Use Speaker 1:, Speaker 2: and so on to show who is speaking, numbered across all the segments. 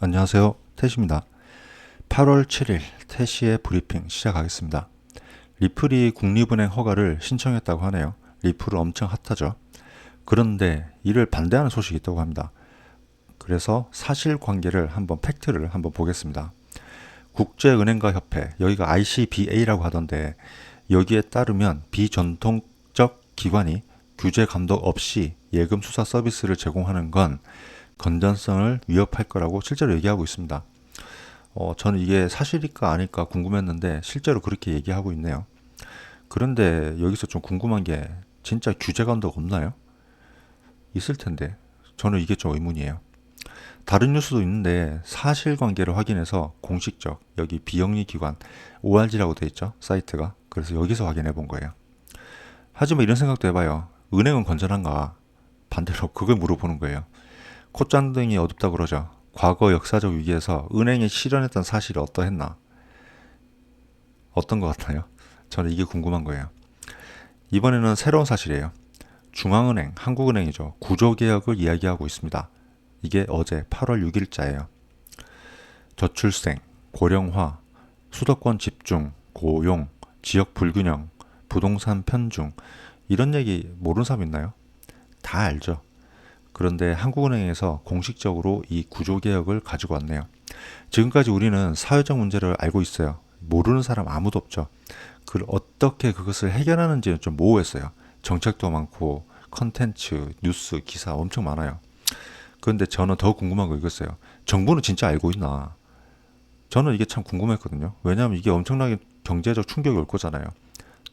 Speaker 1: 안녕하세요. 태시입니다. 8월 7일 태시의 브리핑 시작하겠습니다. 리플이 국립은행 허가를 신청했다고 하네요. 리플은 엄청 핫하죠. 그런데 이를 반대하는 소식이 있다고 합니다. 그래서 사실관계를 팩트를 한번 보겠습니다. 국제은행가 협회, 여기가 ICBA라고 하던데 여기에 따르면 비전통적 기관이 규제 감독 없이 예금 수사 서비스를 제공하는 건 건전성을 위협할 거라고 실제로 얘기하고 있습니다. 저는 이게 사실일까 아닐까 궁금했는데 실제로 그렇게 얘기하고 있네요. 그런데 여기서 좀 궁금한 게 진짜 규제 감독 없나요? 있을 텐데 저는 이게 좀 의문이에요. 다른 뉴스도 있는데 사실관계를 확인해서 공식적 여기 비영리 기관 ORG라고 돼 있죠 사이트가. 그래서 여기서 확인해 본 거예요. 하지만 이런 생각도 해봐요. 은행은 건전한가? 반대로 그걸 물어보는 거예요. 콧잔등이 어둡다 그러죠. 과거 역사적 위기에서 은행이 실현했던 사실이 어떠했나? 어떤 것 같나요? 저는 이게 궁금한 거예요. 이번에는 새로운 사실이에요. 중앙은행, 한국은행이죠. 구조개혁을 이야기하고 있습니다. 이게 어제 8월 6일자예요. 저출생, 고령화, 수도권 집중, 고용, 지역 불균형, 부동산 편중 이런 얘기 모르는 사람 있나요? 다 알죠. 그런데 한국은행에서 공식적으로 이 구조개혁을 가지고 왔네요. 지금까지 우리는 사회적 문제를 알고 있어요. 모르는 사람 아무도 없죠. 어떻게 그것을 해결하는지는 좀 모호했어요. 정책도 많고 컨텐츠, 뉴스, 기사 엄청 많아요. 그런데 저는 더 궁금한 거 이거였어요. 정부는 진짜 알고 있나? 저는 이게 참 궁금했거든요. 왜냐하면 이게 엄청나게 경제적 충격이 올 거잖아요.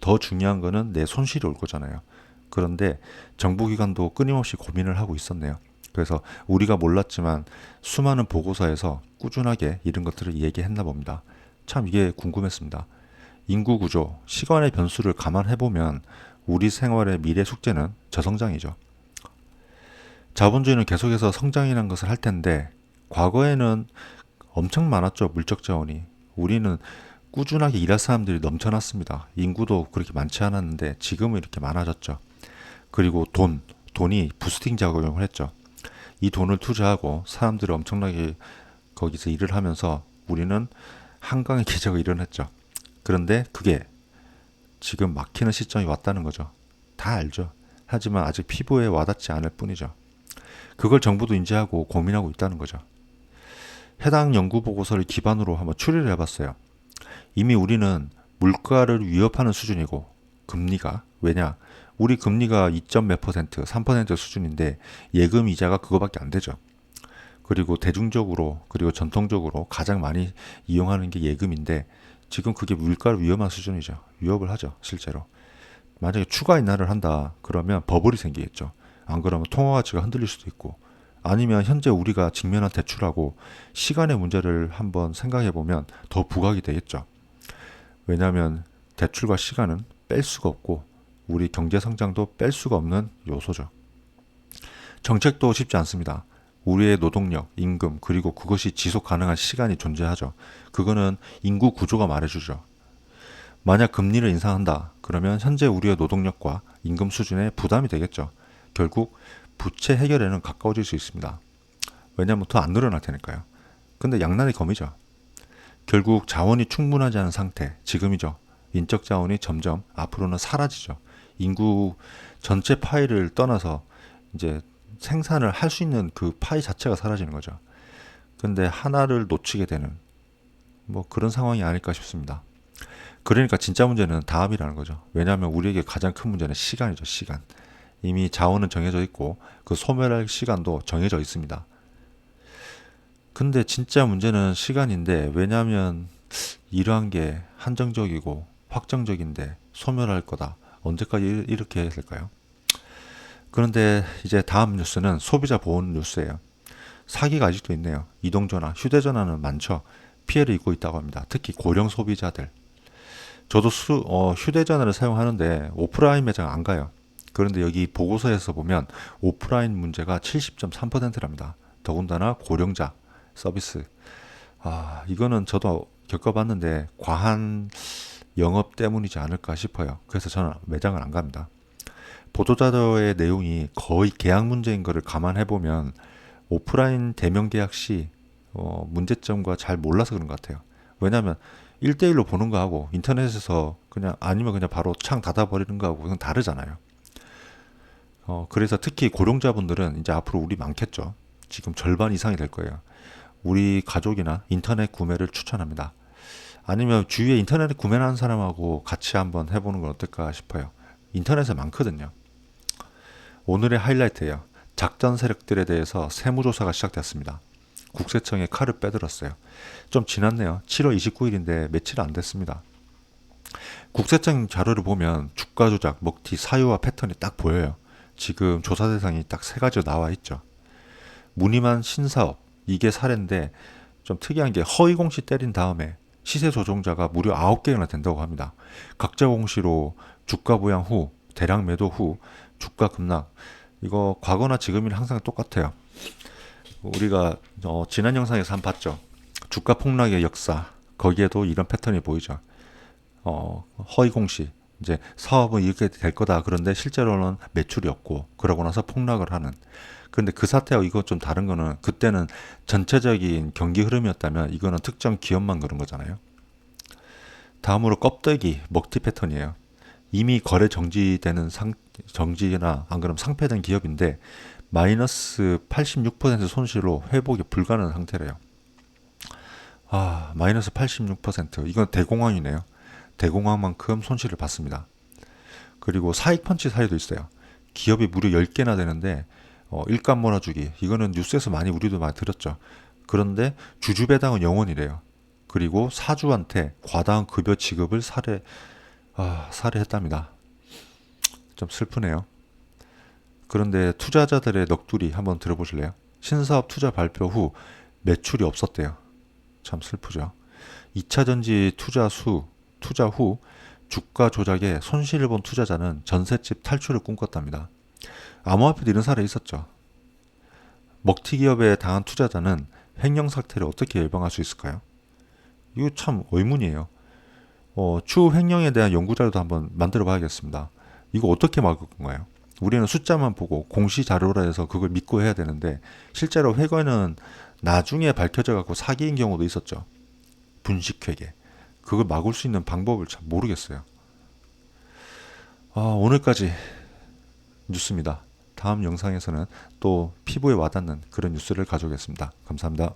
Speaker 1: 더 중요한 거는 내 손실이 올 거잖아요. 그런데 정부기관도 끊임없이 고민을 하고 있었네요. 그래서 우리가 몰랐지만 수많은 보고서에서 꾸준하게 이런 것들을 얘기했나 봅니다. 참 이게 궁금했습니다. 인구 구조, 시간의 변수를 감안해보면 우리 생활의 미래 숙제는 저성장이죠. 자본주의는 계속해서 성장이라는 것을 할 텐데 과거에는 엄청 많았죠. 물적 자원이. 우리는 꾸준하게 일할 사람들이 넘쳐났습니다. 인구도 그렇게 많지 않았는데 지금은 이렇게 많아졌죠. 그리고 돈이 부스팅 작용을 했죠. 이 돈을 투자하고 사람들이 엄청나게 거기서 일을 하면서 우리는 한강의 기적을 이뤄냈죠. 그런데 그게 지금 막히는 시점이 왔다는 거죠. 다 알죠. 하지만 아직 피부에 와닿지 않을 뿐이죠. 그걸 정부도 인지하고 고민하고 있다는 거죠. 해당 연구 보고서를 기반으로 한번 추리를 해봤어요. 이미 우리는 물가를 위협하는 수준이고 금리가 왜냐? 우리 금리가 2점 몇 퍼센트, 3% 수준인데 예금 이자가 그거밖에 안 되죠. 그리고 대중적으로 그리고 전통적으로 가장 많이 이용하는 게 예금인데 지금 그게 물가를 위험한 수준이죠. 위협을 하죠, 실제로. 만약에 추가 인하를 한다 그러면 버블이 생기겠죠. 안 그러면 통화 가치가 흔들릴 수도 있고 아니면 현재 우리가 직면한 대출하고 시간의 문제를 한번 생각해 보면 더 부각이 되겠죠. 왜냐하면 대출과 시간은 뺄 수가 없고 우리 경제 성장도 뺄 수가 없는 요소죠. 정책도 쉽지 않습니다. 우리의 노동력, 임금, 그리고 그것이 지속 가능한 시간이 존재하죠. 그거는 인구 구조가 말해주죠. 만약 금리를 인상한다, 그러면 현재 우리의 노동력과 임금 수준에 부담이 되겠죠. 결국 부채 해결에는 가까워질 수 있습니다. 왜냐하면 더 안 늘어날 테니까요. 근데 양날의 검이죠. 결국 자원이 충분하지 않은 상태, 지금이죠. 인적 자원이 점점 앞으로는 사라지죠. 인구 전체 파이를 떠나서 이제 생산을 할 수 있는 그 파이 자체가 사라지는 거죠. 근데 하나를 놓치게 되는 뭐 그런 상황이 아닐까 싶습니다. 그러니까 진짜 문제는 다음이라는 거죠. 왜냐하면 우리에게 가장 큰 문제는 시간이죠. 시간. 이미 자원은 정해져 있고 그 소멸할 시간도 정해져 있습니다. 근데 진짜 문제는 시간인데 왜냐하면 이러한 게 한정적이고 확정적인데 소멸할 거다. 언제까지 이렇게 해야 될까요? 그런데 이제 다음 뉴스는 소비자 보호 뉴스예요. 사기가 아직도 있네요. 이동전화, 휴대전화는 많죠. 피해를 입고 있다고 합니다. 특히 고령 소비자들. 저도 휴대전화를 사용하는데 오프라인 매장 안 가요. 그런데 여기 보고서에서 보면 오프라인 문제가 70.3%랍니다. 더군다나 고령자 서비스. 이거는 저도 겪어봤는데 과한 영업 때문이지 않을까 싶어요. 그래서 저는 매장을 안 갑니다. 보도자료의 내용이 거의 계약 문제인 것을 감안해보면 오프라인 대면 계약 시 문제점과 잘 몰라서 그런 것 같아요. 왜냐하면 1대1로 보는 거하고 인터넷에서 그냥 아니면 그냥 바로 창 닫아버리는 거하고 그건 다르잖아요. 그래서 특히 고령자분들은 이제 앞으로 우리 많겠죠. 지금 절반 이상이 될 거예요. 우리 가족이나 인터넷 구매를 추천합니다. 아니면 주위에 인터넷 구매하는 사람하고 같이 한번 해보는 건 어떨까 싶어요. 인터넷에 많거든요. 오늘의 하이라이트예요. 작전 세력들에 대해서 세무조사가 시작됐습니다. 국세청에 칼을 빼들었어요. 좀 지났네요. 7월 29일인데 며칠 안 됐습니다. 국세청 자료를 보면 주가 조작, 먹튀, 사유와 패턴이 딱 보여요. 지금 조사 대상이 딱 세 가지로 나와 있죠. 무늬만 신사업, 이게 사례인데 좀 특이한 게 허위 공시 때린 다음에 시세 조종자가 무려 9개나 된다고 합니다. 각자 공시로 주가 부양 후, 대량 매도 후, 주가 급락. 이거 과거나 지금이랑 항상 똑같아요. 우리가 지난 영상에서 한번 봤죠. 주가 폭락의 역사. 거기에도 이런 패턴이 보이죠. 허위 공시. 이제 사업은 이렇게 될 거다. 그런데 실제로는 매출이 없고 그러고 나서 폭락을 하는. 그런데 그 사태하고 이거 좀 다른 거는 그때는 전체적인 경기 흐름이었다면 이거는 특정 기업만 그런 거잖아요. 다음으로 껍데기 먹튀 패턴이에요. 이미 거래 정지되는 정지나 안 그러면 상폐된 기업인데 마이너스 86% 손실로 회복이 불가능한 상태래요. 마이너스 86%. 이건 대공황이네요. 대공황만큼 손실을 봤습니다. 그리고 사익 펀치 사례도 있어요. 기업이 무려 10개나 되는데 일감 몰아주기. 이거는 뉴스에서 우리도 많이 들었죠. 그런데 주주 배당은 영원이래요. 그리고 사주한테 과다한 급여 지급을 살해했답니다. 좀 슬프네요. 그런데 투자자들의 넋두리 한번 들어보실래요? 신사업 투자 발표 후 매출이 없었대요. 참 슬프죠. 2차 전지 투자 후 주가 조작에 손실을 본 투자자는 전셋집 탈출을 꿈꿨답니다. 암호화폐도 이런 사례 있었죠. 먹튀 기업에 당한 투자자는 횡령 사태를 어떻게 예방할 수 있을까요? 이거 참 의문이에요. 추후 횡령에 대한 연구 자료도 한번 만들어 봐야겠습니다. 이거 어떻게 막을 건가요? 우리는 숫자만 보고 공시 자료라 해서 그걸 믿고 해야 되는데 실제로 회계는 나중에 밝혀져 갖고 사기인 경우도 있었죠. 분식회계. 그걸 막을 수 있는 방법을 참 모르겠어요. 오늘까지 뉴스입니다. 다음 영상에서는 또 피부에 와닿는 그런 뉴스를 가져오겠습니다. 감사합니다.